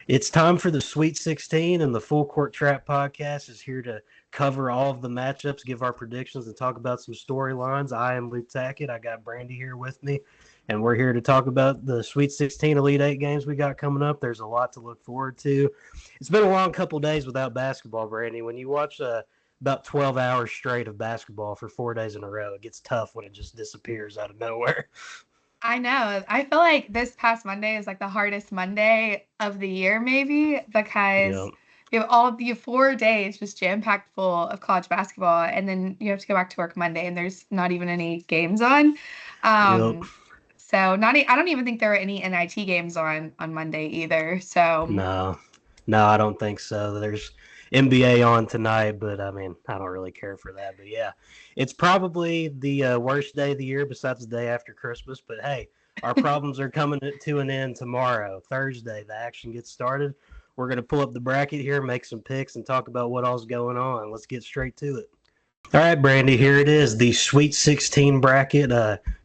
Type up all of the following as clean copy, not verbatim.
It's time for the Sweet 16, and the Full Court Trap podcast is here to cover all of the matchups, give our predictions, and talk about some storylines. I am Luke Tackett. I got Brandie here with me, and we're here to talk about the Sweet 16 Elite Eight games we got coming up. There's a lot to look forward to. It's been a long couple days without basketball, Brandie. When you watch about 12 hours straight of basketball for 4 days in a row, it gets tough when it just disappears out of nowhere. I know. I feel like this past Monday is like the hardest Monday of the year, maybe, because Yeah. you have 4 days just jam-packed full of college basketball, and then you have to go back to work Monday, and there's not even any games on. Yep. Um, so I don't even think there were any NIT games on Monday either. So No, no, I don't think so. There's NBA on tonight, but I mean, I don't really care for that. But yeah, it's probably the worst day of the year besides the day after Christmas. But hey, our problems are coming to an end tomorrow, Thursday. The action gets started. We're going to pull up the bracket here, make some picks, and talk about what all's going on. Let's get straight to it. All right, Brandie, here it is, the Sweet 16 bracket,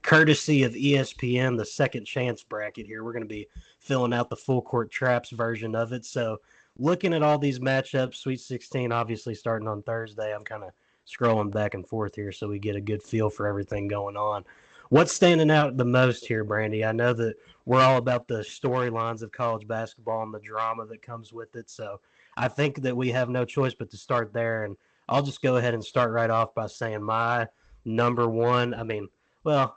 courtesy of ESPN, the second chance bracket here. We're going to be filling out the Full Court Traps version of it. So looking at all these matchups, Sweet 16 obviously starting on Thursday. I'm kind of scrolling back and forth here so we get a good feel for everything going on. What's standing out the most here, Brandie? I know that we're all about the storylines of college basketball and the drama that comes with it. So I think that we have no choice but to start there. And I'll just go ahead and start right off by saying my number one,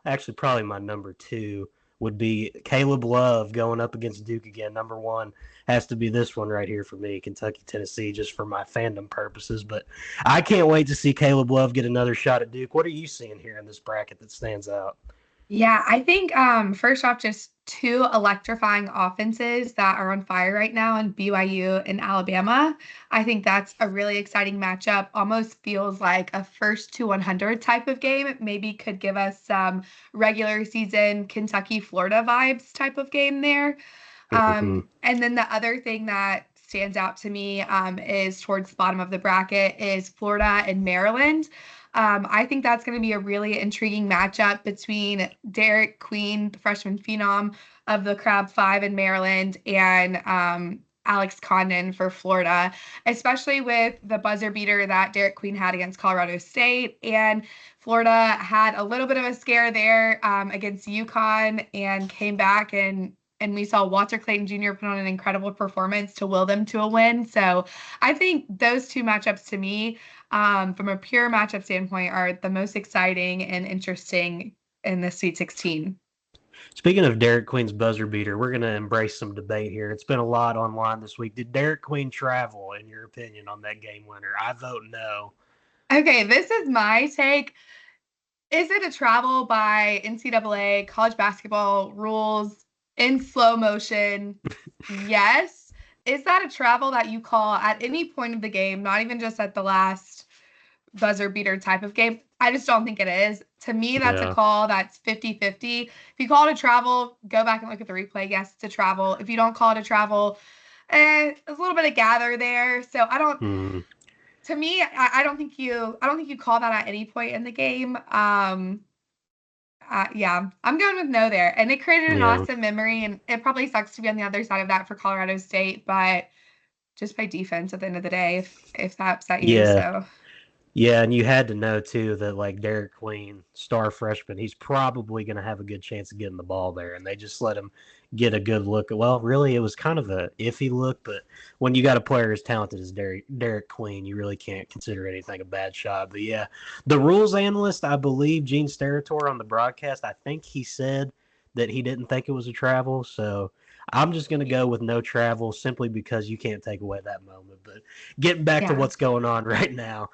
actually probably my number two would be Caleb Love going up against Duke again. Number one has to be this one right here for me, Kentucky, Tennessee, just for my fandom purposes. But I can't wait to see Caleb Love get another shot at Duke. What are you seeing here in this bracket that stands out? yeah, I think first off, just two electrifying offenses that are on fire right now in BYU and Alabama. I think that's a really exciting matchup. Almost feels like a first to 100 type of game. It maybe could give us some regular season Kentucky Florida vibes type of game there. Mm-hmm. And then the other thing that stands out to me is towards the bottom of the bracket is Florida and Maryland. I think that's going to be a really intriguing matchup between Derek Queen, the freshman phenom of the Crab Five in Maryland, and Alex Condon for Florida, especially with the buzzer beater that Derek Queen had against Colorado State. And Florida had a little bit of a scare there against UConn and came back and we saw Walter Clayton Jr. put on an incredible performance to will them to a win. So I think those two matchups to me, from a pure matchup standpoint, are the most exciting and interesting in the Sweet 16. Speaking of Derek Queen's buzzer beater, we're going to embrace some debate here. It's been a lot online this week. Did Derek Queen travel, in your opinion, on that game winner? I vote no. Okay, this is my take. Is it a travel by NCAA college basketball rules in slow motion? Yes. Is that a travel that you call at any point of the game, not even just at the last buzzer beater type of game? I just don't think it is. To me, that's a Yeah. call that's 50-50. If you call it a travel, go back and look at the replay. Yes, it's a travel. If you don't call it a travel, there's a little bit of gather there. So I don't Mm, to me, I don't think you call that at any point in the game. Yeah, I'm going with no there. And it created an yeah. awesome memory, and it probably sucks to be on the other side of that for Colorado State, but just by defense at the end of the day, if that upset you. Yeah. So Yeah, and you had to know too that like Derek Queen, star freshman, he's probably going to have a good chance of getting the ball there, and they just let him get a good look. Well, really, it was kind of a iffy look, but when you got a player as talented as Derek Queen, you really can't consider anything a bad shot. But yeah, the rules analyst, I believe Gene Steratore on the broadcast, I think he said that he didn't think it was a travel, so. I'm just going to go with no travel simply because you can't take away that moment. But getting back to yeah. what's going on right now,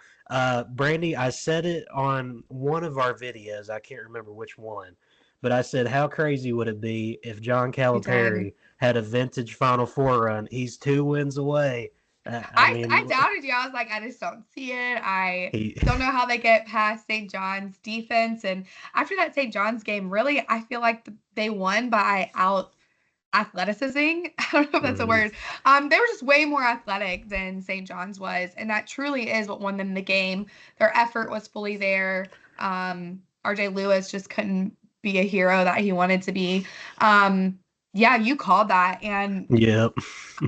Brandie, I said it on one of our videos. I can't remember which one, but I said, how crazy would it be if John You did. Calipari had a vintage Final Four run? He's 2 wins away. I I mean, doubted you. I was like, I just don't see it. I he, don't know how they get past St. John's defense. And after that St. John's game, really, I feel like they won by out athleticism. I don't know if that's a mm, word. They were just way more athletic than St. John's was, and that truly is what won them the game. Their effort was fully there. RJ Lewis just couldn't be a hero that he wanted to be. Um, Yeah, you called that. And Yep.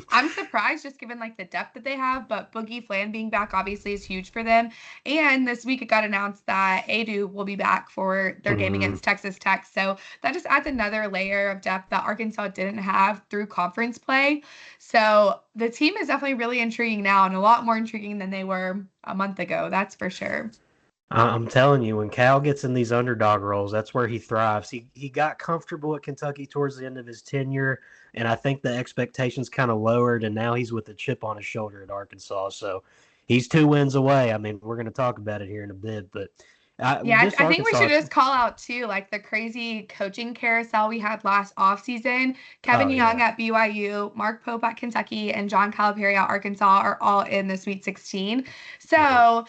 I'm surprised just given like the depth that they have, but Boogie Flan being back obviously is huge for them. And this week it got announced that Adu will be back for their game Mhm. against Texas Tech. So that just adds another layer of depth that Arkansas didn't have through conference play. So the team is definitely really intriguing now and a lot more intriguing than they were a month ago. That's for sure. I'm telling you, when Cal gets in these underdog roles, that's where he thrives. He got comfortable at Kentucky towards the end of his tenure, and I think the expectations kind of lowered, and now he's with a chip on his shoulder at Arkansas. So he's 2 wins away. I mean, we're going to talk about it here in a bit, but Yeah, this I think we should Arkansas, just call out too, like the crazy coaching carousel we had last offseason. Kevin oh Young yeah, at BYU, Mark Pope at Kentucky, and John Calipari at Arkansas are all in the Sweet 16. yep. So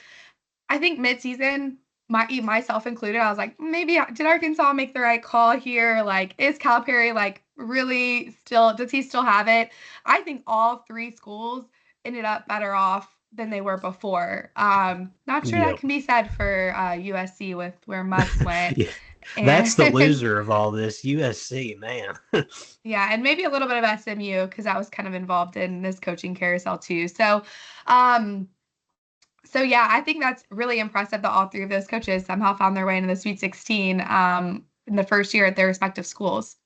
I think midseason, myself included, I was like, maybe did Arkansas make the right call here? Like, is Calipari like really still? Does he still have it? I think all three schools ended up better off than they were before. Not sure that Yep. can be said for USC with where Muss went, Yeah. That's the and loser of all this, USC, man. yeah, and maybe a little bit of SMU because I was kind of involved in this coaching carousel too. Um, so yeah, I think that's really impressive that all three of those coaches somehow found their way into the Sweet 16 in the first year at their respective schools.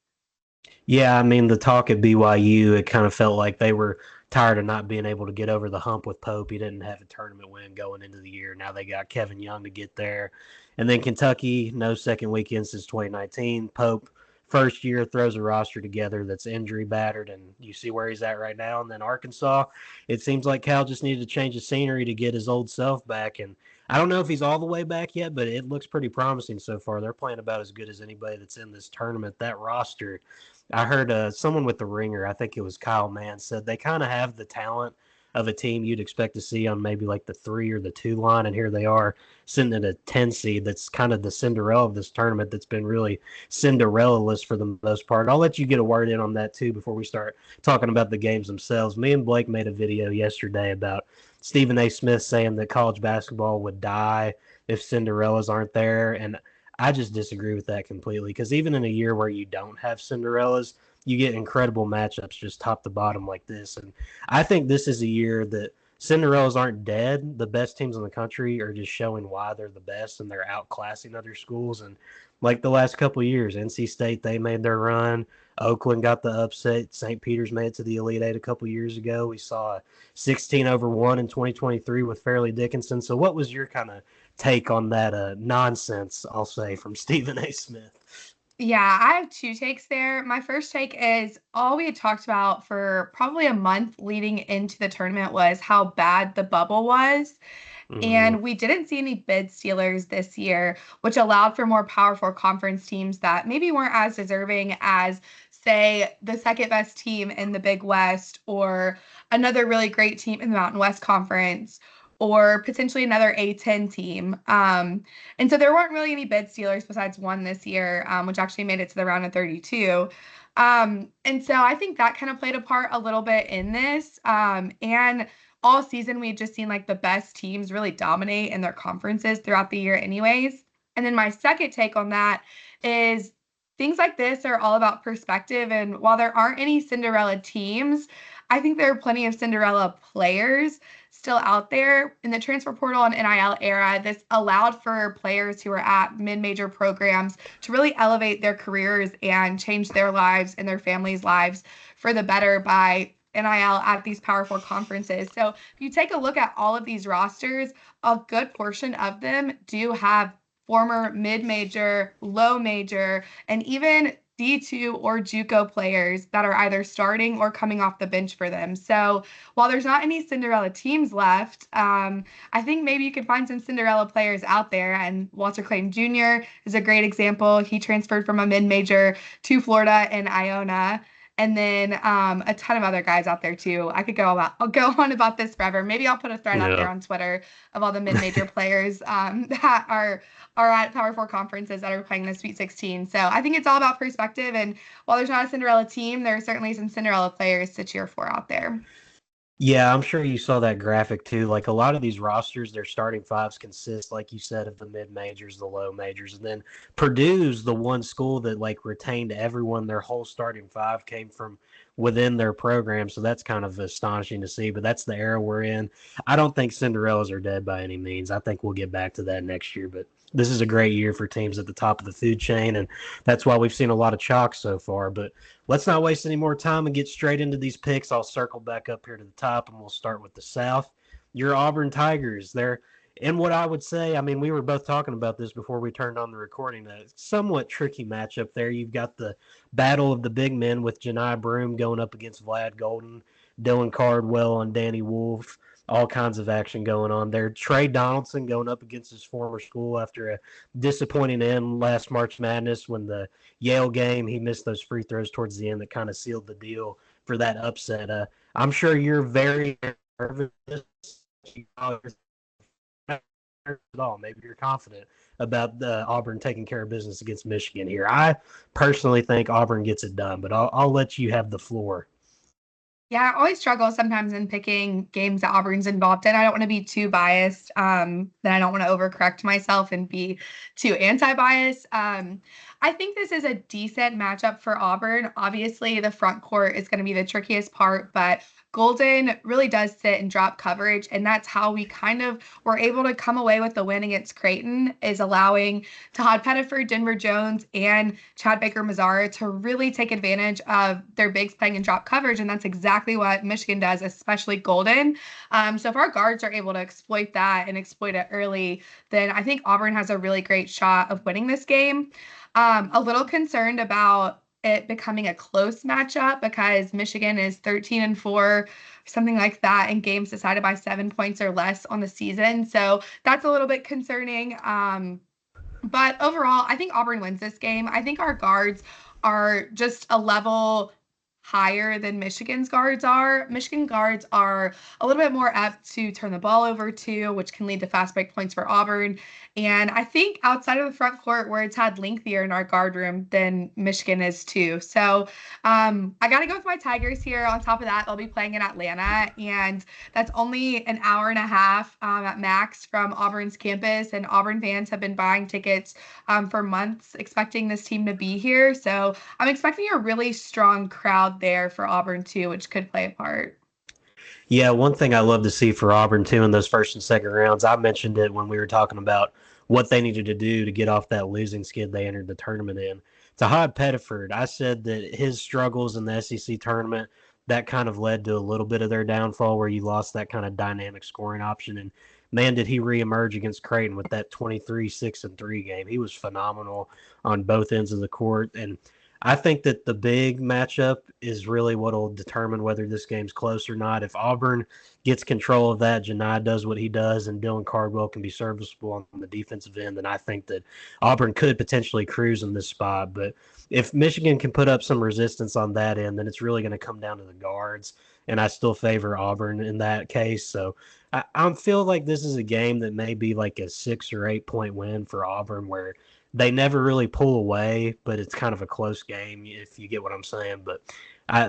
Yeah, I mean, the talk at BYU, it kind of felt like they were tired of not being able to get over the hump with Pope. He didn't have a tournament win going into the year. Now they got Kevin Young to get there. And then Kentucky, no second weekend since 2019. Pope, first year, throws a roster together that's injury battered, and you see where he's at right now. And then Arkansas, it seems like Cal just needed to change the scenery to get his old self back. And I don't know if he's all the way back yet, but it looks pretty promising so far. They're playing about as good as anybody that's in this tournament. That roster, I heard someone with the Ringer, I think it was Kyle Mann, said they kind of have the talent of a team you'd expect to see on maybe like the 3 or the 2 line, and here they are sitting at a 10 seed. That's kind of the Cinderella of this tournament. That's been really Cinderella-less for the most part. I'll let you get a word in on that too before we start talking about the games themselves. Me and Blake made a video yesterday about Stephen A. Smith saying that college basketball would die if Cinderellas aren't there, and I just disagree with that completely because even in a year where you don't have Cinderellas, you get incredible matchups just top to bottom like this. And I think this is a year that Cinderellas aren't dead. The best teams in the country are just showing why they're the best and they're outclassing other schools. And like the last couple of years, NC State, they made their run. Oakland got the upset. St. Peter's made it to the Elite Eight a couple of years ago. We saw a 16-1 in 2023 with Fairleigh Dickinson. So what was your kind of take on that nonsense, I'll say, from Stephen A. Smith? Yeah, I have two takes there. My first take is all we had talked about for probably a month leading into the tournament was how bad the bubble was. Mm-hmm. And we didn't see any bid stealers this year, which allowed for more powerful conference teams that maybe weren't as deserving as, say, the second best team in the Big West or another really great team in the Mountain West Conference or potentially another A10 team. And so there weren't really any bid stealers besides one this year, which actually made it to the round of 32. And so I think that kind of played a part a little bit in this. And all season we've just seen like the best teams really dominate in their conferences throughout the year anyways. And then my second take on that is things like this are all about perspective, and while there aren't any Cinderella teams, I think there are plenty of Cinderella players still out there in the transfer portal and NIL era. This allowed for players who are at mid-major programs to really elevate their careers and change their lives and their families' lives for the better by NIL at these powerful conferences. So if you take a look at all of these rosters, a good portion of them do have former mid-major, low major, and even D2 or JUCO players that are either starting or coming off the bench for them. So while there's not any Cinderella teams left, I think maybe you could find some Cinderella players out there. And Walter Clayton Jr. is a great example. He transferred from a mid-major to Florida and Iona. And then a ton of other guys out there too. I'll go on about this forever. Maybe I'll put a thread out there Yeah. on Twitter of all the mid-major players that are at Power Four conferences that are playing the Sweet 16. So I think it's all about perspective. And while there's not a Cinderella team, there are certainly some Cinderella players to cheer for out there. Yeah, I'm sure you saw that graphic too. Like a lot of these rosters, their starting fives consist, like you said, of the mid majors, the low majors, and then Purdue's the one school that like retained everyone. Their whole starting five came from within their program, so that's kind of astonishing to see. But that's the era we're in. I don't think Cinderellas are dead by any means. I think we'll get back to that next year, but this is a great year for teams at the top of the food chain, and that's why we've seen a lot of chalk so far. But let's not waste any more time and get straight into these picks. I'll circle back up here to the top, and we'll start with the South. Your Auburn Tigers. They're in what I would say, I mean, we were both talking about this before we turned on the recording. A somewhat tricky matchup there. You've got the battle of the big men with Janai Broom going up against Vlad Golden, Dylan Cardwell, and Danny Wolf. All kinds of action going on there. Trey Donaldson going up against his former school after a disappointing end last March Madness when the Yale game, he missed those free throws towards the end that kind of sealed the deal for that upset. I'm sure you're very nervous at all. Maybe you're confident about Auburn taking care of business against Michigan here. I personally think Auburn gets it done, but I'll let you have the floor. Yeah, I always struggle sometimes in picking games that Auburn's involved in. I don't want to be too biased. Then I don't want to overcorrect myself and be too anti-biased. I think this is a decent matchup for Auburn. Obviously, the front court is going to be the trickiest part, but Golden really does sit and drop coverage, and that's how we kind of were able to come away with the win against Creighton, is allowing Todd Pettiford, Denver Jones, and Chad Baker-Mazara to really take advantage of their bigs playing in drop coverage, and that's exactly what Michigan does, especially Golden. So if our guards are able to exploit that and exploit it early, then I think Auburn has a really great shot of winning this game. A little concerned about it becoming a close matchup because Michigan is 13-4, something like that, in games decided by 7 points or less on the season. So that's a little bit concerning. But overall, I think Auburn wins this game. I think our guards are just a level higher than Michigan's guards are. Michigan guards are a little bit more apt to turn the ball over to, which can lead to fast break points for Auburn. And I think outside of the front court, where it's had lengthier in our guard room than Michigan is too. So I got to go with my Tigers here. On top of that, they'll be playing in Atlanta, and that's only an hour and a half at max from Auburn's campus. And Auburn fans have been buying tickets for months, expecting this team to be here. So I'm expecting a really strong crowd there for Auburn too, which could play a part. Yeah, one thing I love to see for Auburn too in those first and second rounds, I mentioned it when we were talking about what they needed to do to get off that losing skid they entered the tournament in. Tahad Pettiford, I said that his struggles in the SEC tournament, that kind of led to a little bit of their downfall where you lost that kind of dynamic scoring option. And man, did he reemerge against Creighton with that 23-6-3 game. He was phenomenal on both ends of the court. And I think that the big matchup is really what will determine whether this game's close or not. If Auburn gets control of that, Janai does what he does, and Dylan Cardwell can be serviceable on the defensive end, then I think that Auburn could potentially cruise in this spot. But if Michigan can put up some resistance on that end, then it's really going to come down to the guards, and I still favor Auburn in that case. So I feel like this is a game that may be like a 6 or 8 point win for Auburn, where they never really pull away, but it's kind of a close game, if you get what I'm saying. But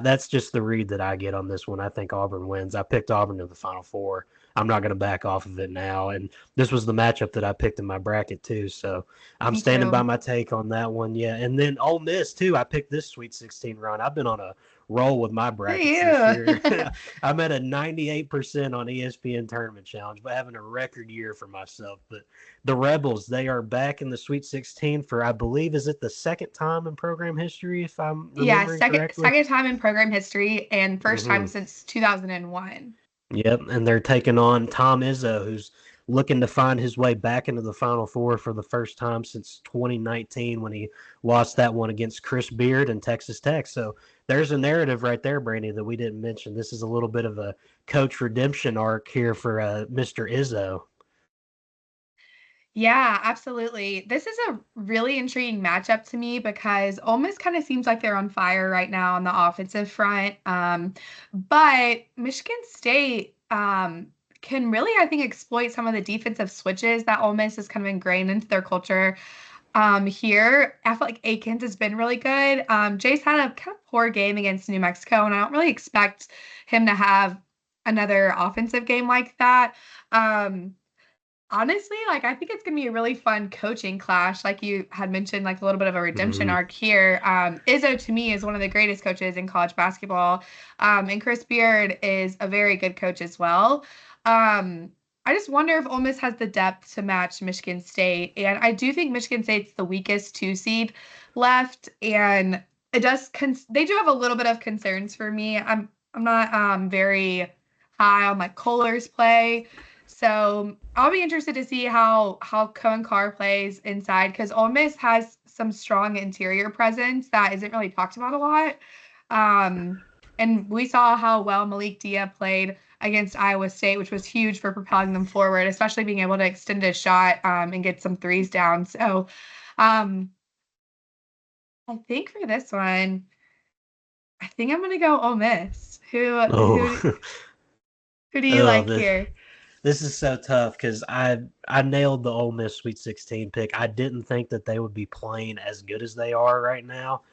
that's just the read that I get on this one. I think Auburn wins. I picked Auburn to the Final Four. I'm not going to back off of it now. And this was the matchup that I picked in my bracket, too. So I'm Me standing by too. my take on that one. Yeah. And then Ole Miss, too. I picked this Sweet 16 run. I've been on a roll with my For brackets this year. you. I'm at a 98% on ESPN Tournament Challenge, but having a record year for myself. But the Rebels, they are back in the Sweet 16 for, I believe, is it the second time in program history, if I'm Yeah, remembering second correctly? second time in program history and first time Mm-hmm. since 2001. Yep, and they're taking on Tom Izzo, who's looking to find his way back into the Final Four for the first time since 2019 when he lost that one against Chris Beard and Texas Tech. So there's a narrative right there, Brandy, that we didn't mention. This is a little bit of a coach redemption arc here for Mr. Izzo. Yeah, absolutely. This is a really intriguing matchup to me because Ole Miss kind of seems like they're on fire right now on the offensive front. But Michigan State can really, I think, exploit some of the defensive switches that Ole Miss is kind of ingrained into their culture. Here, I feel like Akins has been really good. Jay's had a kind of poor game against New Mexico, and I don't really expect him to have another offensive game like that. Honestly, like I think it's gonna be a really fun coaching clash. Like you had mentioned, like a little bit of a redemption Mhm. arc here. Izzo to me is one of the greatest coaches in college basketball. And Chris Beard is a very good coach as well. I just wonder if Ole Miss has the depth to match Michigan State. And I do think Michigan State's the weakest 2 seed left. And they do have a little bit of concerns for me. I'm not very high on like Kohler's play. So I'll be interested to see how Cohen Carr plays inside because Ole Miss has some strong interior presence that isn't really talked about a lot. And we saw how well Malik Dia played against Iowa State, which was huge for propelling them forward, especially being able to extend a shot and get some threes down. So um, I think for this one, I think I'm gonna go Ole Miss. Who Oh, who do you oh, like here? this is so tough because I nailed the Ole Miss Sweet 16 pick. I didn't think that they would be playing as good as they are right now,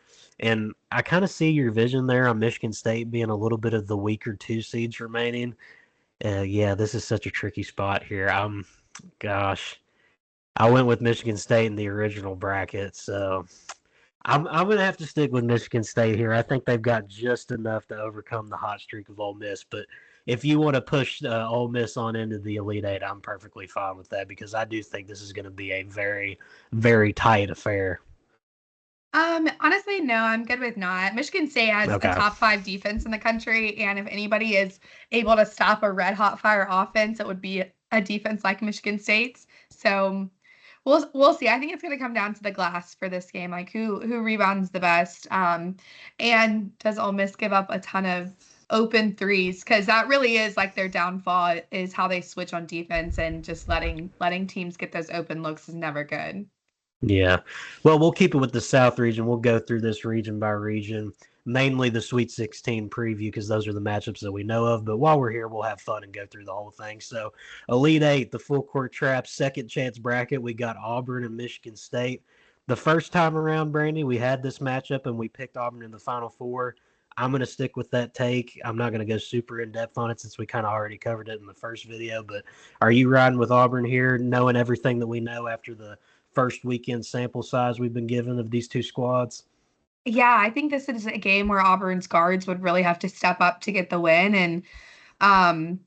and I kind of see your vision there on Michigan State being a little bit of the weaker 2 seeds remaining. Yeah, this is such a tricky spot here. Gosh, I went with Michigan State in the original bracket, so I'm gonna have to stick with Michigan State here. I think they've got just enough to overcome the hot streak of Ole Miss. But if you want to push Ole Miss on into the Elite Eight, I'm perfectly fine with that because I do think this is going to be a very, very tight affair. Honestly, no, I'm good with not. Michigan State has a Okay. top 5 defense in the country, and if anybody is able to stop a red hot fire offense, it would be a defense like Michigan State's. So we'll see. I think it's gonna come down to the glass for this game, like who rebounds the best. And does Ole Miss give up a ton of open threes? Because that really is like their downfall is how they switch on defense and just letting teams get those open looks is never good. Yeah. Well, we'll keep it with the South region. We'll go through this region by region, mainly the Sweet 16 preview because those are the matchups that we know of. But while we're here, we'll have fun and go through the whole thing. So, Elite Eight, the full court trap, second chance bracket, we got Auburn and Michigan State. The first time around, Brandy, we had this matchup and we picked Auburn in the Final Four. I'm going to stick with that take. I'm not going to go super in depth on it since we kind of already covered it in the first video. But are you riding with Auburn here, knowing everything that we know after the first weekend sample size we've been given of these two squads? Yeah, I think this is a game where Auburn's guards would really have to step up to get the win. And um,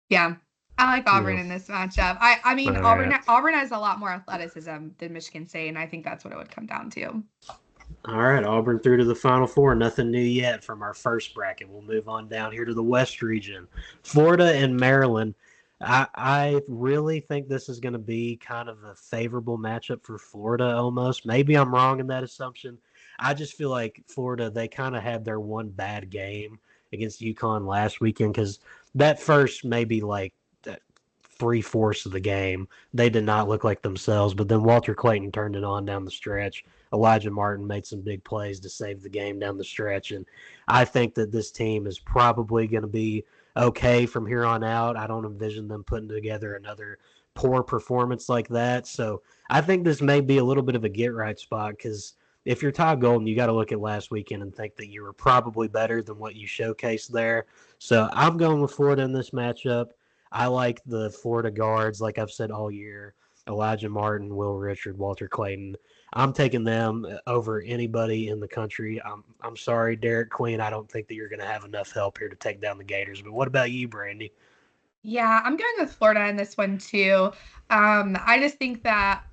yeah, I like Auburn Yeah. in this matchup. I All mean right. Auburn has a lot more athleticism than Michigan State, and I think that's what it would come down to. All right. Auburn through to the Final Four. Nothing new yet from our first bracket. We'll move on down here to the West region. Florida and Maryland. I really think this is going to be kind of a favorable matchup for Florida almost. Maybe I'm wrong in that assumption. I just feel like Florida, they kind of had their one bad game against UConn last weekend because that first maybe like 3/4 of the game, they did not look like themselves. But then Walter Clayton turned it on down the stretch. Elijah Martin made some big plays to save the game down the stretch. And I think that this team is probably going to be okay from here on out. I don't envision them putting together another poor performance like that. So I think this may be a little bit of a get right spot because if you're Todd Golden, you got to look at last weekend and think that you were probably better than what you showcased there. So I'm going with Florida in this matchup. I like the Florida guards, like I've said all year. Elijah Martin, Will Richard, Walter Clayton. I'm taking them over anybody in the country. I'm sorry, Derek Queen. I don't think that you're going to have enough help here to take down the Gators. But what about you, Brandy? Yeah, I'm going with Florida in this one too. I just think that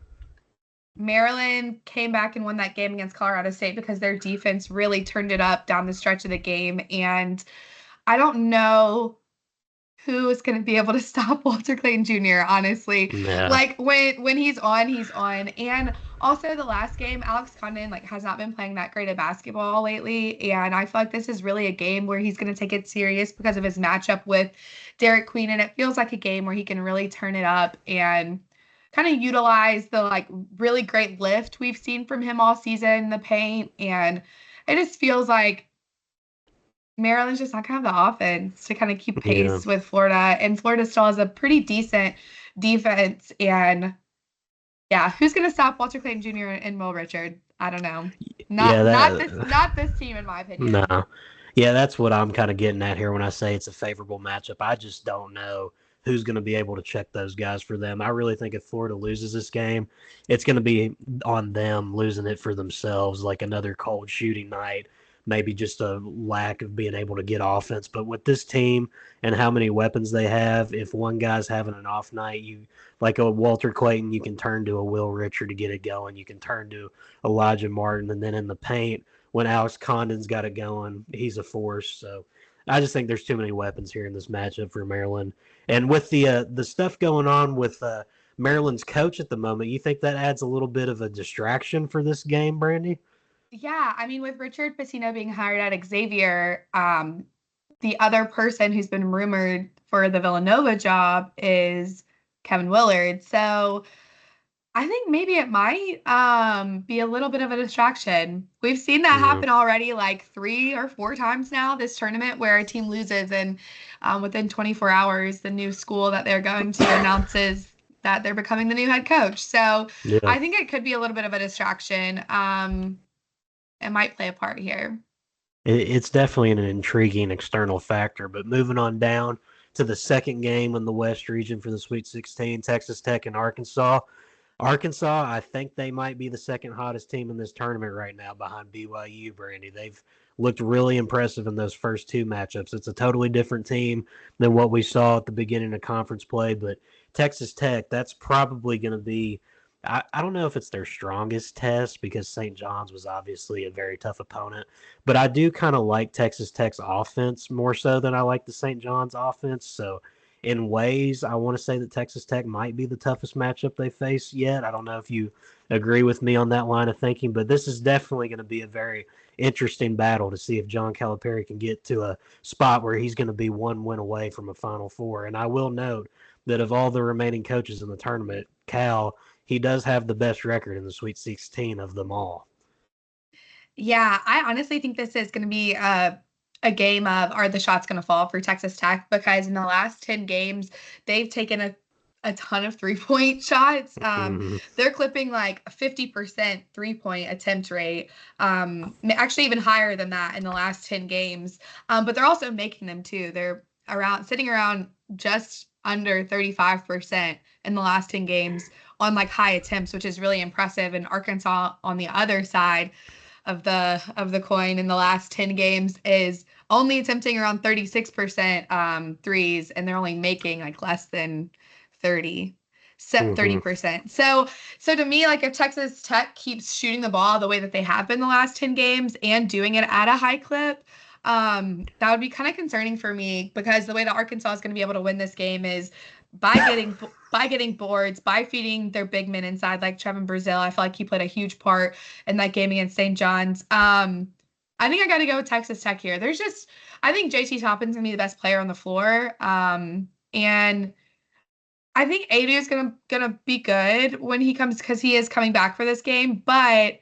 Maryland came back and won that game against Colorado State because their defense really turned it up down the stretch of the game. And I don't know who is going to be able to stop Walter Clayton Jr., honestly. Yeah, Like when he's on, he's on. And also the last game, Alex Condon like has not been playing that great of basketball lately. And I feel like this is really a game where he's going to take it serious because of his matchup with Derek Queen. And it feels like a game where he can really turn it up and kind of utilize the like really great lift we've seen from him all season in the paint. And it just feels like Maryland's just not gonna have the offense to kind of keep yeah. pace with Florida, and Florida still has a pretty decent defense. And yeah, who's gonna stop Walter Clayton Jr. and Will Richard? I don't know. Yeah, Not this team, in my no. opinion. Yeah, that's what I'm kind of getting at here when I say it's a favorable matchup. I just don't know who's going to be able to check those guys for them. I really think if Florida loses this game, it's going to be on them losing it for themselves, like another cold shooting night, maybe just a lack of being able to get offense. But with this team and how many weapons they have, if one guy's having an off night, you like a Walter Clayton, you can turn to a Will Richard to get it going. You can turn to Elijah Martin, and then in the paint, when Alex Condon's got it going, he's a force. So I just think there's too many weapons here in this matchup for Maryland. And with the stuff going on with Maryland's coach at the moment, you think that adds a little bit of a distraction for this game, Brandie? Yeah, I mean, with Richard Pitino being hired at Xavier, the other person who's been rumored for the Villanova job is Kevin Willard. So I think maybe it might be a little bit of a distraction. We've seen that Yeah. happen already like 3 or 4 times now this tournament where a team loses and within 24 hours, the new school that they're going to announces that they're becoming the new head coach. So Yeah. I think it could be a little bit of a distraction. It might play a part here. It's definitely an intriguing external factor. But moving on down to the second game in the West region for the Sweet 16, Texas Tech and Arkansas. Arkansas, I think they might be the second hottest team in this tournament right now behind BYU, Brandy. They've looked really impressive in those first two matchups. It's a totally different team than what we saw at the beginning of conference play, but Texas Tech, that's probably going to be. I don't know if it's their strongest test because St. John's was obviously a very tough opponent, but I do kind of like Texas Tech's offense more so than I like the St. John's offense. So in ways, I want to say that Texas Tech might be the toughest matchup they face yet. I don't know if you agree with me on that line of thinking, but this is definitely going to be a very interesting battle to see if John Calipari can get to a spot where he's going to be one win away from a Final Four. And I will note that of all the remaining coaches in the tournament, Cal, he does have the best record in the Sweet 16 of them all. Yeah, I honestly think this is going to be a game of are the shots going to fall for Texas Tech because in the last 10 games, they've taken a ton of 3-point shots. Mm-hmm. They're clipping like a 50% 3-point attempt rate, actually even higher than that in the last 10 games. But they're also making them too. They're sitting around just under 35% in the last 10 games on like high attempts, which is really impressive. And Arkansas on the other side of the coin in the last 10 games is only attempting around 36% threes, and they're only making like less than 30. Set Mm-hmm. 30%. So to me, like if Texas Tech keeps shooting the ball the way that they have been the last 10 games and doing it at a high clip, that would be kind of concerning for me because the way that Arkansas is going to be able to win this game is by getting boards, by feeding their big men inside, like Trevin Brazil. I feel like he played a huge part in that game against St. John's. I think I got to go with Texas Tech here. I think JT Toppin's gonna be the best player on the floor, and I think Adu is gonna be good when he comes because he is coming back for this game, but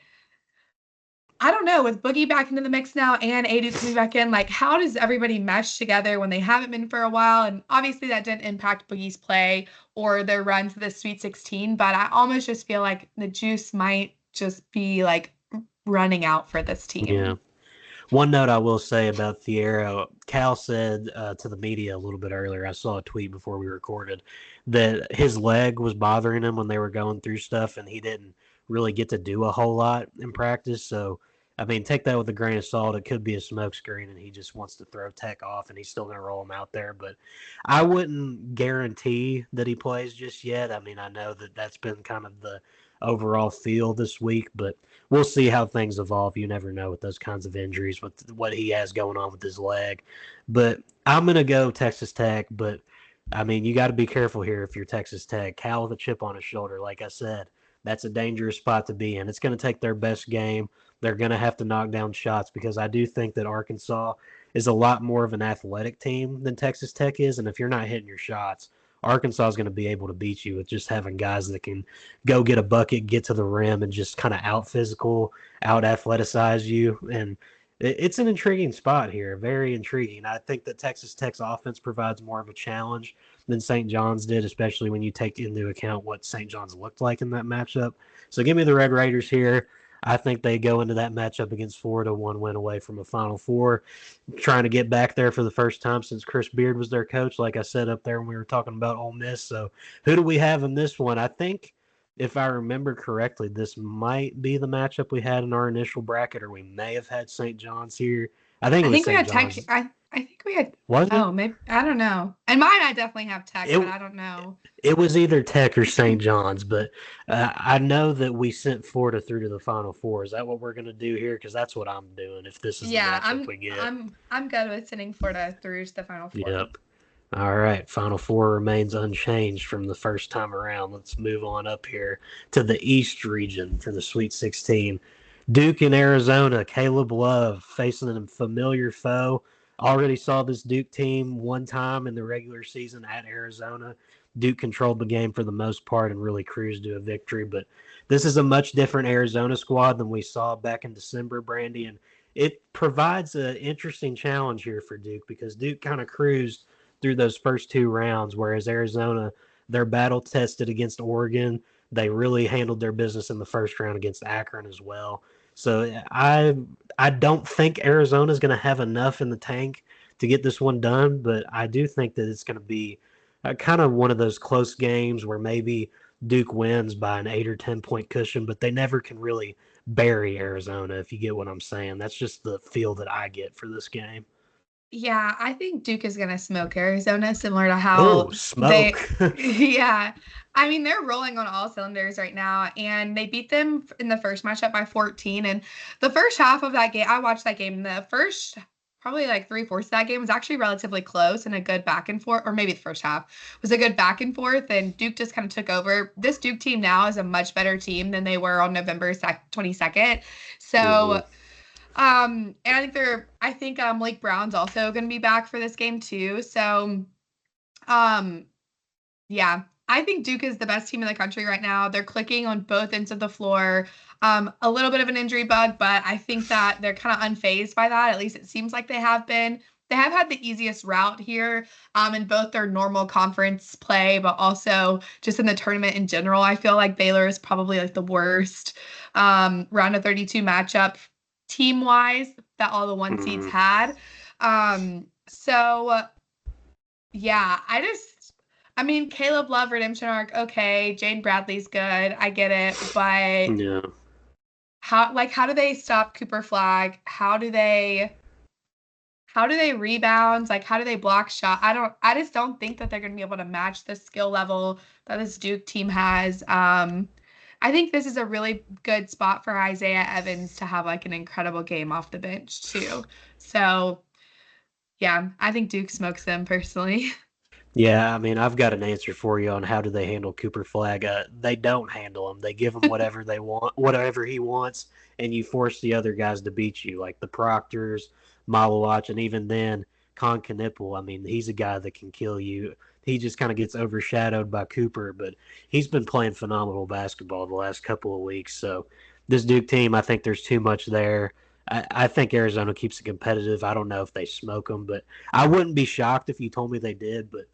I don't know, with Boogie back into the mix now and Adu coming back in, like how does everybody mesh together when they haven't been for a while? And obviously that didn't impact Boogie's play or their run to the Sweet 16, but I almost just feel like the juice might just be like running out for this Yeah. team. One note I will say about Thiero, Cal said to the media a little bit earlier, I saw a tweet before we recorded, that his leg was bothering him when they were going through stuff and he didn't really get to do a whole lot in practice. So, I mean, take that with a grain of salt. It could be a smokescreen and he just wants to throw Tech off and he's still going to roll him out there. But I wouldn't guarantee that he plays just yet. I mean, I know that that's been kind of the overall feel this week, but we'll see how things evolve. You never know with those kinds of injuries, with what he has going on with his leg. But I'm going to go Texas Tech. But, I mean, you got to be careful here if you're Texas Tech. Cal with a chip on his shoulder, like I said, that's a dangerous spot to be in. It's going to take their best game. They're going to have to knock down shots because I do think that Arkansas is a lot more of an athletic team than Texas Tech is. And if you're not hitting your shots, Arkansas is going to be able to beat you with just having guys that can go get a bucket, get to the rim, and just kind of out physical, out athleticize you. And it's an intriguing spot here, very intriguing. I think that Texas Tech's offense provides more of a challenge than St. John's did, especially when you take into account what St. John's looked like in that matchup. So give me the Red Raiders here. I think they go into that matchup against Florida 1 win away from a Final Four, trying to get back there for the first time since Chris Beard was their coach, like I said up there when we were talking about Ole Miss. So who do we have in this one? I think, if I remember correctly, this might be the matchup we had in our initial bracket, or we may have had St. John's here. I think it I was think we St. had Tech. John's. I think we had. Was it? Oh, maybe I don't know. And mine, I definitely have Tech, It but I don't know. it was either Tech or St. John's, but I know that we sent Florida through to the Final Four. Is that what we're going to do here? Because that's what I'm doing if this is the Yeah, matchup we get. I'm good with sending Florida through to the Final Four. Yep. All right. Final Four remains unchanged from the first time around. Let's move on up here to the East region for the Sweet 16. Duke and Arizona. Caleb Love facing a familiar foe. Already saw this Duke team one time in the regular season at Arizona. Duke controlled the game for the most part and really cruised to a victory. But this is a much different Arizona squad than we saw back in December, Brandie. And it provides an interesting challenge here for Duke because Duke kind of cruised through those first two rounds, whereas Arizona, they're battle tested against Oregon. They really handled their business in the first round against Akron as well. So I don't think Arizona's going to have enough in the tank to get this one done, but I do think that it's going to be kind of one of those close games where maybe Duke wins by an 8 or 10 point cushion, but they never can really bury Arizona, if you get what I'm saying. That's just the feel that I get for this game. Yeah, I think Duke is going to smoke Arizona, similar to Oh, how they, smoke. yeah. I mean, they're rolling on all cylinders right now, and they beat them in the first matchup by 14. And the first half of that game, I watched that game. The first, probably like 3/4 of that game was actually relatively close and a good back and forth, or maybe the first half was a good back and forth, and Duke just kind of took over. This Duke team now is a much better team than they were on November 22nd. So, and I think Malik Brown's also going to be back for this game too. So, um, yeah, I think Duke is the best team in the country right now. They're clicking on both ends of the floor. A little bit of an injury bug, but I think that they're kind of unfazed by that. At least it seems like they have been. They have had the easiest route here in both their normal conference play, but also just in the tournament in general. I feel like Baylor is probably like the worst round of 32 matchup team-wise that all the one seeds Mhm. had. So yeah, I mean, Caleb Love redemption arc, okay. Jane Bradley's good. I get it. But Yeah. how do they stop Cooper Flag? How do they rebound? Like, how do they block shot? I just don't think that they're going to be able to match the skill level that this Duke team has. I think this is a really good spot for Isaiah Evans to have like an incredible game off the bench too. So yeah, I think Duke smokes them personally. Yeah, I mean, I've got an answer for you on how do they handle Cooper Flag. They don't handle him. They give him whatever they want, whatever he wants, and you force the other guys to beat you, like the Proctors, Malawach, and even then, Con Knipple. I mean, he's a guy that can kill you. He just kind of gets overshadowed by Cooper, but he's been playing phenomenal basketball the last couple of weeks. So this Duke team, I think there's too much there. I think Arizona keeps it competitive. I don't know if they smoke them, but I wouldn't be shocked if you told me they did, but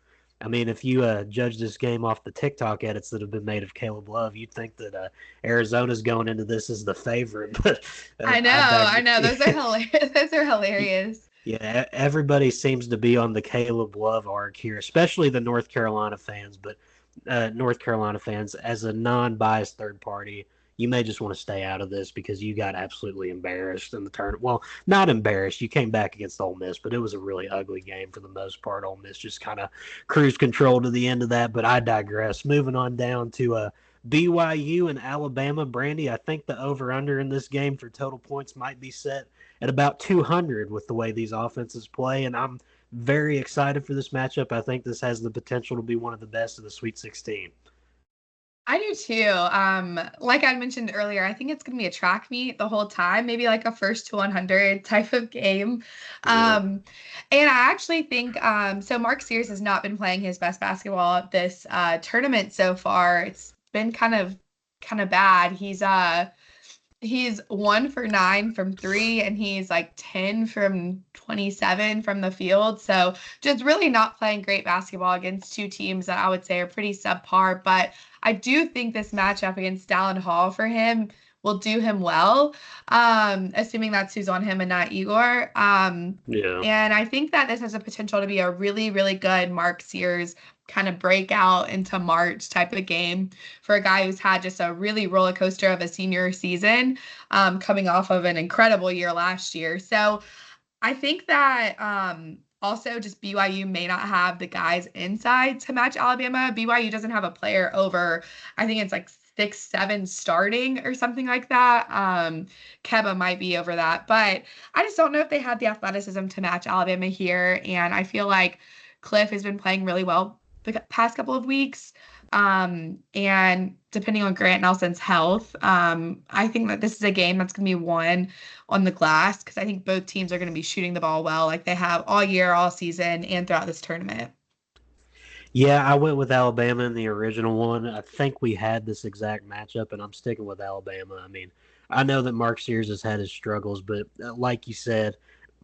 I mean, if you judge this game off the TikTok edits that have been made of Caleb Love, you'd think that Arizona's going into this as the favorite. But I know. Those are hilarious. Those are hilarious. Yeah, everybody seems to be on the Caleb Love arc here, especially the North Carolina fans. But North Carolina fans, as a non-biased third party, you may just want to stay out of this because you got absolutely embarrassed in the tournament. Well, not embarrassed. You came back against Ole Miss, but it was a really ugly game for the most part. Ole Miss just kind of cruise control to the end of that. But I digress. Moving on down to BYU and Alabama. Brandie, I think the over-under in this game for total points might be set at about 200 with the way these offenses play, and I'm very excited for this matchup. I think this has the potential to be one of the best of the Sweet 16. I do too. Like I mentioned earlier, I think it's gonna be a track meet the whole time, maybe like a first to 100 type of game. Yeah. And I actually think so Mark Sears has not been playing his best basketball this tournament so far. It's been kind of bad. He's 1 for 9 from three, and he's like 10 from 27 from the field. So just really not playing great basketball against two teams that I would say are pretty subpar. But I do think this matchup against Dallin Hall for him will do him well, assuming that's who's on him and not Igor. Yeah. And I think that this has a potential to be a really, really good Mark Sears kind of breakout into March type of game for a guy who's had just a really roller coaster of a senior season, coming off of an incredible year last year. So I think that also just BYU may not have the guys inside to match Alabama. BYU doesn't have a player over, I think it's like 6'7" starting or something like that. Keba might be over that, but I just don't know if they had the athleticism to match Alabama here. And I feel like Cliff has been playing really well the past couple of weeks. And depending on Grant Nelson's health, I think that this is a game that's going to be won on the glass because I think both teams are going to be shooting the ball well, like they have all year, all season, and throughout this tournament. Yeah, I went with Alabama in the original one. I think we had this exact matchup, and I'm sticking with Alabama. I mean, I know that Mark Sears has had his struggles, but like you said,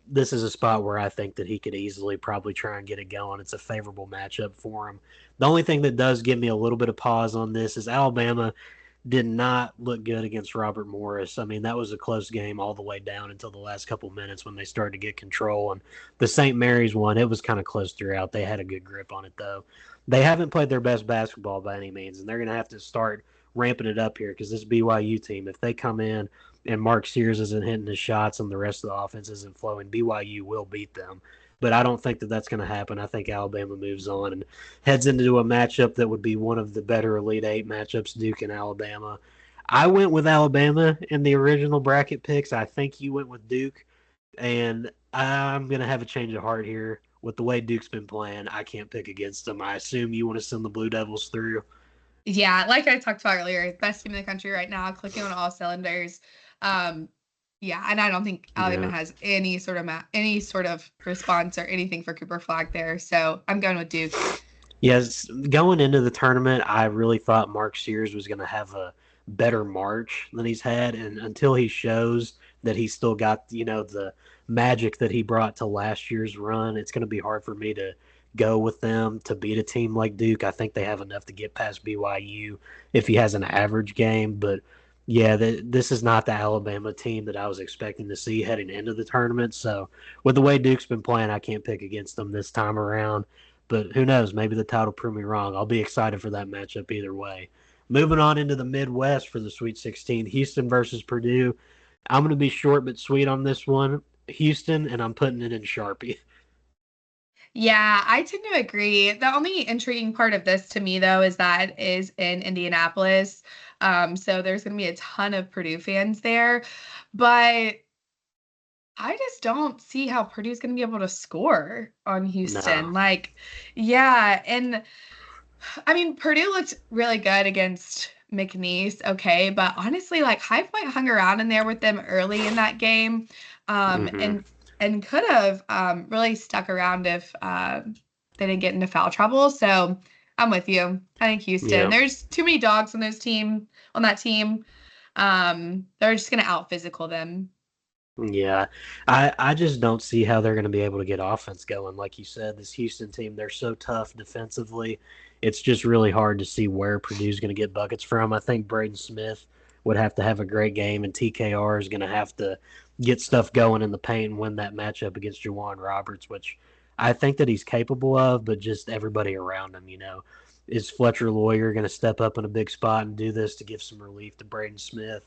this is a spot where I think that he could easily probably try and get it going. It's a favorable matchup for him. The only thing that does give me a little bit of pause on this is Alabama did not look good against Robert Morris. I mean, that was a close game all the way down until the last couple minutes when they started to get control. And the St. Mary's one, it was kind of close throughout. They had a good grip on it, though. They haven't played their best basketball by any means, and they're going to have to start ramping it up here because this BYU team, if they come in and Mark Sears isn't hitting his shots and the rest of the offense isn't flowing, BYU will beat them. But I don't think that that's going to happen. I think Alabama moves on and heads into a matchup that would be one of the better Elite Eight matchups, Duke and Alabama. I went with Alabama in the original bracket picks. I think you went with Duke, and I'm going to have a change of heart here. With the way Duke's been playing, I can't pick against them. I assume you want to send the Blue Devils through. Yeah, like I talked about earlier, best team in the country right now, clicking on all cylinders. Um, yeah, and I don't think Alabama Yeah. has any sort of any sort of response or anything for Cooper Flag there. So I'm going with Duke. Yes, going into the tournament, I really thought Mark Sears was going to have a better March than he's had, and until he shows that he's still got, the magic that he brought to last year's run, it's going to be hard for me to go with them to beat a team like Duke. I think they have enough to get past BYU if he has an average game, but yeah, this is not the Alabama team that I was expecting to see heading into the tournament. So, with the way Duke's been playing, I can't pick against them this time around. But who knows? Maybe the title prove me wrong. I'll be excited for that matchup either way. Moving on into the Midwest for the Sweet 16, Houston versus Purdue. I'm going to be short but sweet on this one. Houston, and I'm putting it in Sharpie. Yeah, I tend to agree. The only intriguing part of this to me, though, is that it is in Indianapolis. So there's going to be a ton of Purdue fans there. But I just don't see how Purdue's going to be able to score on No. Houston. Like, yeah. And I mean, Purdue looked really good against McNeese, okay. But honestly, like High Point hung around in there with them early in that game. Um, Mm-hmm. and and could have really stuck around if they didn't get into foul trouble. So I'm with you. I think Houston. Yeah. There's too many dogs on that team. They're just gonna out physical them. Yeah, I just don't see how they're going to be able to get offense going. Like you said, this Houston team, they're so tough defensively. It's just really hard to see where Purdue's going to get buckets from. I think Braden Smith would have to have a great game, and TKR is going to have to get stuff going in the paint and win that matchup against Jawan Roberts, which I think that he's capable of, but just everybody around him. Is Fletcher Lawyer going to step up in a big spot and do this to give some relief to Braden Smith?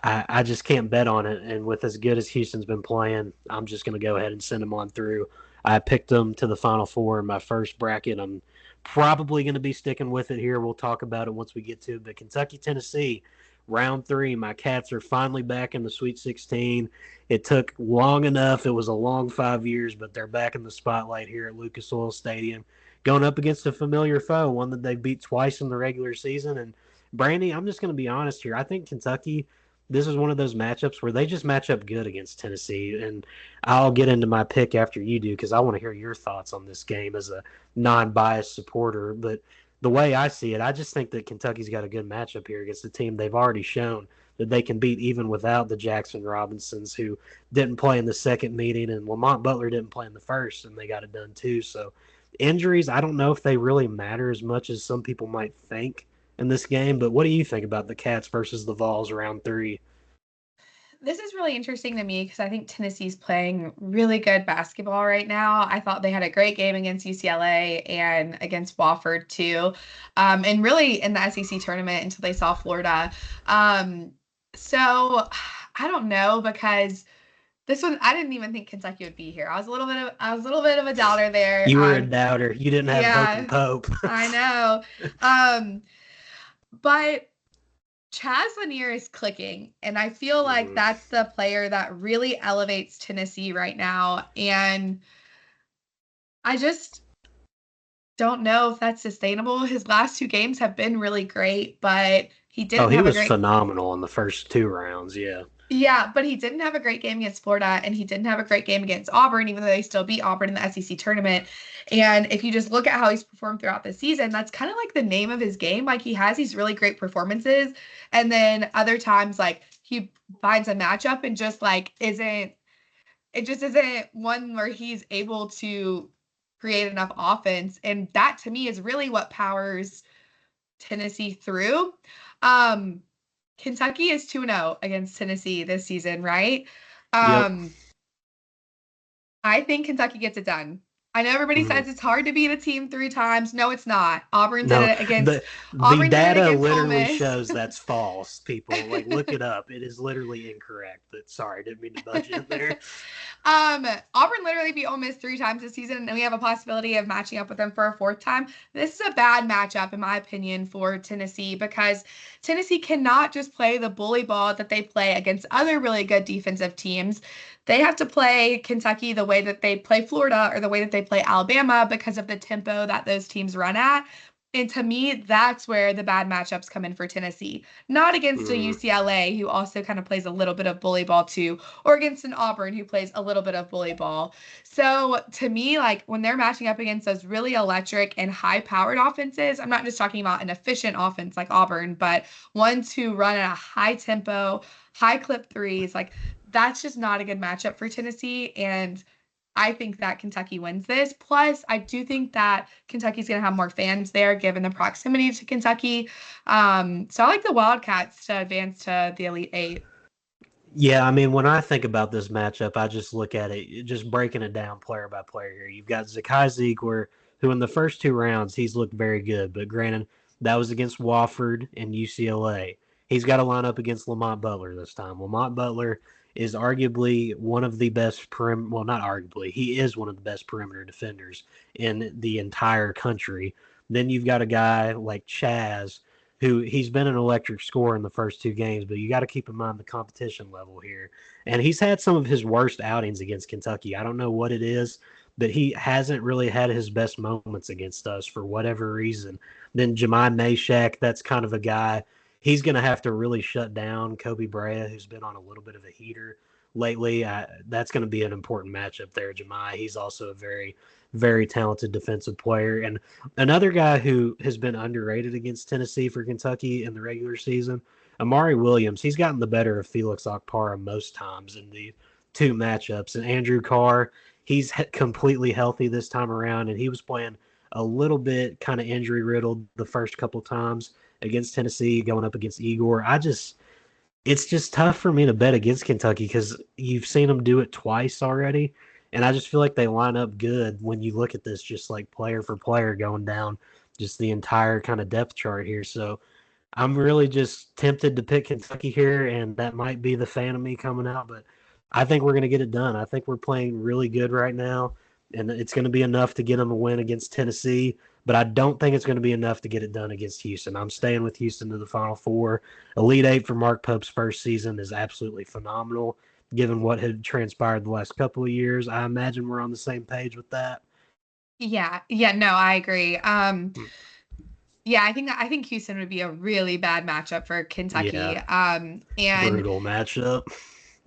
I just can't bet on it. And with as good as Houston's been playing, I'm just going to go ahead and send them on through. I picked them to the Final Four in my first bracket. I'm probably going to be sticking with it here. We'll talk about it once we get to it. But Kentucky, Tennessee, round three. My Cats are finally back in the Sweet 16. It took long enough. It was a long 5 years, but they're back in the spotlight here at Lucas Oil Stadium, going up against a familiar foe, one that they beat twice in the regular season. And Brandie, I'm just going to be honest here. I think Kentucky, this is one of those matchups where they just match up good against Tennessee. And I'll get into my pick after you do because I want to hear your thoughts on this game as a non-biased supporter. But the way I see it, I just think that Kentucky's got a good matchup here against a team they've already shown that they can beat even without the Jackson Robinsons, who didn't play in the second meeting, and Lamont Butler didn't play in the first, and they got it done too. So injuries, I don't know if they really matter as much as some people might think in this game. But what do you think about the Cats versus the Vols round 3? This is really interesting to me because I think Tennessee's playing really good basketball right now. I thought they had a great game against UCLA and against Wofford too, and really in the SEC tournament until they saw Florida. So I don't know because this one I didn't even think Kentucky would be here. I was a little bit of a doubter there. You were a doubter. You didn't have hope and Yeah, pope. I know. But Chaz Lanier is clicking, and I feel like Mhm. that's the player that really elevates Tennessee right now. And I just don't know if that's sustainable. His last 2 games have been really great, but he Oh, didn't he have a was great phenomenal in the first 2 rounds. Yeah. yeah, but he didn't have a great game against Florida, and he didn't have a great game against Auburn, even though they still beat Auburn in the SEC tournament. And if you just look at how he's performed throughout the season, that's kind of like the name of his game. Like he has these really great performances, and then other times like he finds a matchup and just like isn't it just isn't one where he's able to create enough offense. And that to me is really what powers Tennessee through. Um, Kentucky is 2-0 against Tennessee this season, right? Yep. I think Kentucky gets it done. I know everybody Mhm. says it's hard to beat a team 3 times. No, it's not. No, the Auburn did it data against Ole literally Miss. shows that's false. People like look it up. It is literally incorrect. But sorry, didn't mean to butt you in there. Auburn literally beat Ole Miss 3 times this season, and we have a possibility of matching up with them for a 4th time. This is a bad matchup, in my opinion, for Tennessee because Tennessee cannot just play the bully ball that they play against other really good defensive teams. They have to play Kentucky the way that they play Florida or the way that they play Alabama because of the tempo that those teams run at. And to me, that's where the bad matchups come in for Tennessee. Not against a Mhm. UCLA, who also kind of plays a little bit of bully ball too, or against an Auburn, who plays a little bit of bully ball. So to me, like when they're matching up against those really electric and high powered offenses, I'm not just talking about an efficient offense like Auburn, but ones who run at a high tempo, high clip threes, like that's just not a good matchup for Tennessee. And I think that Kentucky wins this. Plus, I do think that Kentucky's going to have more fans there given the proximity to Kentucky. So I like the Wildcats to advance to the Elite Eight. Yeah, I mean, when I think about this matchup, I just look at it, just breaking it down player by player here. You've got Zakai Ziegler, who in the first 2 rounds, he's looked very good. But granted, that was against Wofford and UCLA. He's got to line up against Lamont Butler this time. Lamont Butler is arguably one of the best well, not arguably, he is one of the best perimeter defenders in the entire country. Then you've got a guy like Chaz, who he's been an electric scorer in the first 2 games, but you got to keep in mind the competition level here. And he's had some of his worst outings against Kentucky. I don't know what it is, but he hasn't really had his best moments against us for whatever reason. Then Jemai Meshack, that's kind of a guy. He's going to have to really shut down Kobe Brea, who's been on a little bit of a heater lately. That's going to be an important matchup there, Jemai. He's also a very, very talented defensive player. And another guy who has been underrated against Tennessee for Kentucky in the regular season, Amari Williams. He's gotten the better of Felix Okpara most times in the 2 matchups. And Andrew Carr, he's completely healthy this time around, and he was playing a little bit kind of injury riddled the first couple times against Tennessee, going up against Igor. It's just tough for me to bet against Kentucky because you've seen them do it twice already. And I just feel like they line up good when you look at this, just like player for player going down just the entire kind of depth chart here. So I'm really just tempted to pick Kentucky here, and that might be the fan of me coming out, but I think we're going to get it done. I think we're playing really good right now, and it's going to be enough to get them a win against Tennessee, but I don't think it's going to be enough to get it done against Houston. I'm staying with Houston to the Final Four. Elite Eight for Mark Pope's first season is absolutely phenomenal, given what had transpired the last couple of years. I imagine we're on the same page with that. Yeah, no, I agree. Hmm. Yeah, I think Houston would be a really bad matchup for Kentucky. Yeah, And brutal matchup.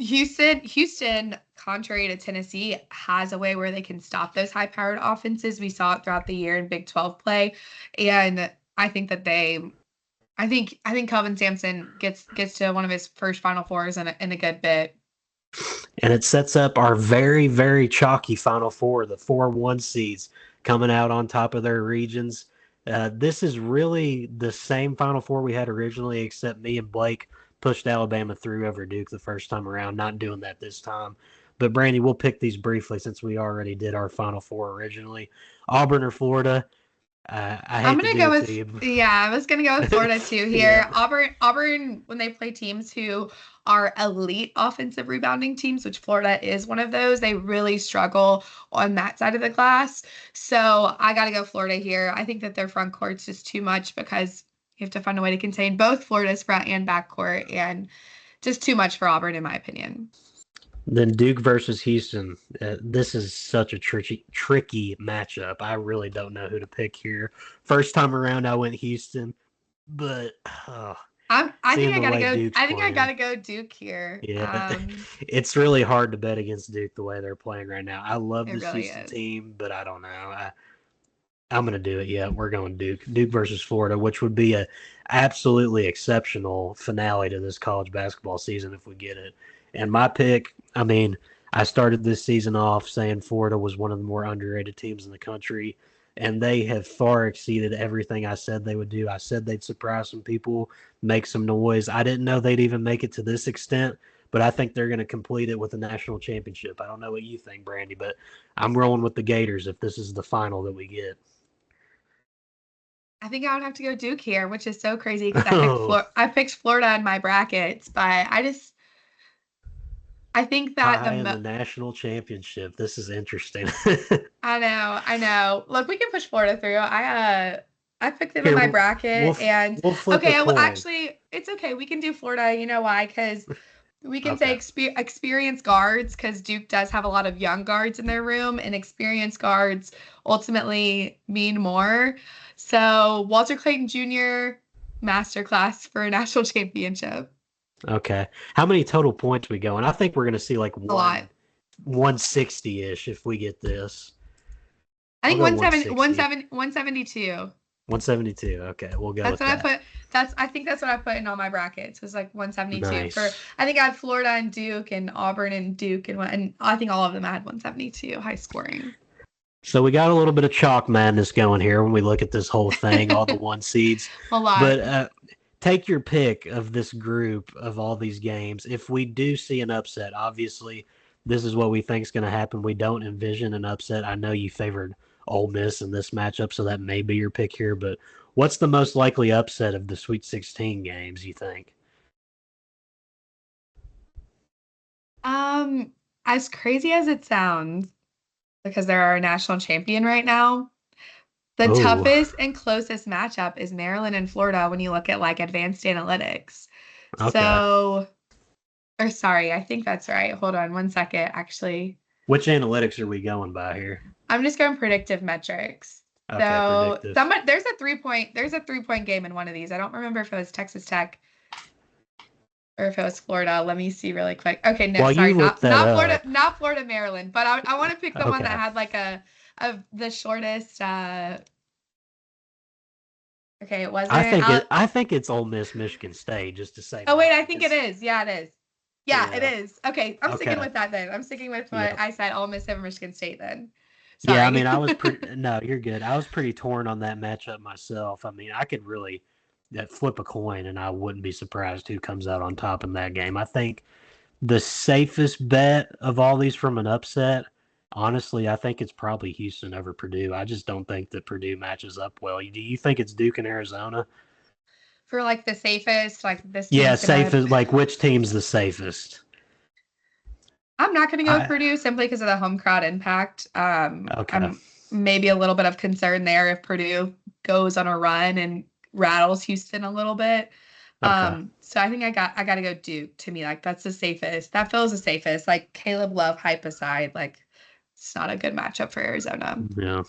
Houston, contrary to Tennessee, has a way where they can stop those high-powered offenses. We saw it throughout the year in Big 12 play, and I think that I think Kelvin Sampson gets to one of his first Final Fours in a good bit. And it sets up our very, very chalky Final Four, the 4-1 seeds coming out on top of their regions. This is really the same Final Four we had originally, except me and Blake pushed Alabama through over Duke the first time around. Not doing that this time. But, Brandie, we'll pick these briefly since we already did our Final Four originally. Auburn or Florida? I I'm hate to gonna do go it to with you. I was gonna go with Florida too Yeah. here. Auburn when they play teams who are elite offensive rebounding teams, which Florida is one of those, they really struggle on that side of the glass. So I gotta go Florida here. I think that their front court's just too much because you have to find a way to contain both Florida's front and back court, and just too much for Auburn in my opinion. Then Duke versus Houston. This is such a tricky matchup. I really don't know who to pick here. First time around, I went Houston, but I think seeing I the gotta way go. Duke's I think I playing, gotta go Duke here. yeah, it's really hard to bet against Duke the way they're playing right now. I love It this really Houston is. team, but I don't know. I'm going to do it. Yeah, we're going Duke. Duke versus Florida, which would be a absolutely exceptional finale to this college basketball season if we get it. And my pick, I mean, I started this season off saying Florida was one of the more underrated teams in the country, and they have far exceeded everything I said they would do. I said they'd surprise some people, make some noise. I didn't know they'd even make it to this extent, but I think they're going to complete it with a national championship. I don't know what you think, Brandie, but I'm rolling with the Gators if this is the final that we get. I think I would have to go Duke here, which is so crazy because Oh, I picked Florida in my brackets, but I think that tie in the national championship. This is interesting. I know. Look, we can push Florida through. I picked them in Here, my we'll bracket, and we'll flip a okay, well, coin. actually, it's okay. We can do Florida. You know why? Because we can say Okay. experienced guards, because Duke does have a lot of young guards in their room, and experienced guards ultimately mean more. So Walter Clayton Jr. masterclass for a national championship. Okay. How many total points we going? I think we're gonna see like A lot. 160 ish if we get this. I I'll think go 160. 172. 172. Okay, we'll go That's with what I that. put. I think that's what I put in all my brackets. Was like 172 for. Nice. I think I had Florida and Duke and Auburn and Duke and I think all of them had 172 high scoring. So we got a little bit of chalk madness going here when we look at this whole thing, all the one seeds. A lot. But take your pick of this group of all these games. If we do see an upset, obviously this is what we think is going to happen. We don't envision an upset. I know you favored Ole Miss in this matchup, so that may be your pick here. But what's the most likely upset of the Sweet 16 games, you think? Um, as crazy as it sounds, because they're our national champion right now, the Oh, toughest and closest matchup is Maryland and Florida when you look at like advanced analytics. okay. So, or sorry, I think that's right. Hold on one second. Actually, Which analytics are we going by here? I'm just going predictive metrics. Okay, So predictive. there's a 3 point game in one of these. I don't remember if it was Texas Tech or if it was Florida. Let me see really quick. Okay, no, While sorry, you look that up, Not Florida, Maryland. But I want to pick the one that okay. had like a of the shortest. Okay, it wasn't. I think it's Ole Miss, Michigan State, just to say Oh wait, I mine, think it because is. Yeah, it is. Yeah, it yeah, is. Okay, I'm sticking okay, with that then. I'm sticking with what yep. I said. Ole Miss over Michigan State then. Yeah, I Sorry. mean, I was pretty. No, you're good. I was pretty torn on that matchup myself. I mean, I could really flip a coin, and I wouldn't be surprised who comes out on top in that game. I think the safest bet of all these from an upset, honestly, I think it's probably Houston over Purdue. I just don't think that Purdue matches up well. Do you think it's Duke and Arizona? For like the safest, like this Yeah, team's gonna. safest. Like, which team's the safest? I'm not gonna go with I Purdue simply because of the home crowd impact. okay. I'm maybe a little bit of concern there if Purdue goes on a run and rattles Houston a little bit. Okay. So I think I gotta go Duke. To me, like that's the safest. That feels the safest. Like Caleb Love hype aside, like it's not a good matchup for Arizona. Yeah.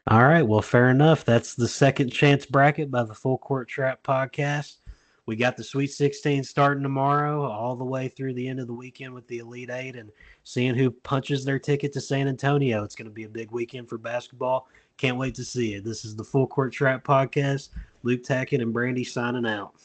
All right. Well, fair enough. That's the second chance bracket by the Full Court Trap podcast. We got the Sweet 16 starting tomorrow, all the way through the end of the weekend with the Elite Eight and seeing who punches their ticket to San Antonio. It's going to be a big weekend for basketball. Can't wait to see it. This is the Full Court Trap podcast. Luke Tackett and Brandie signing out.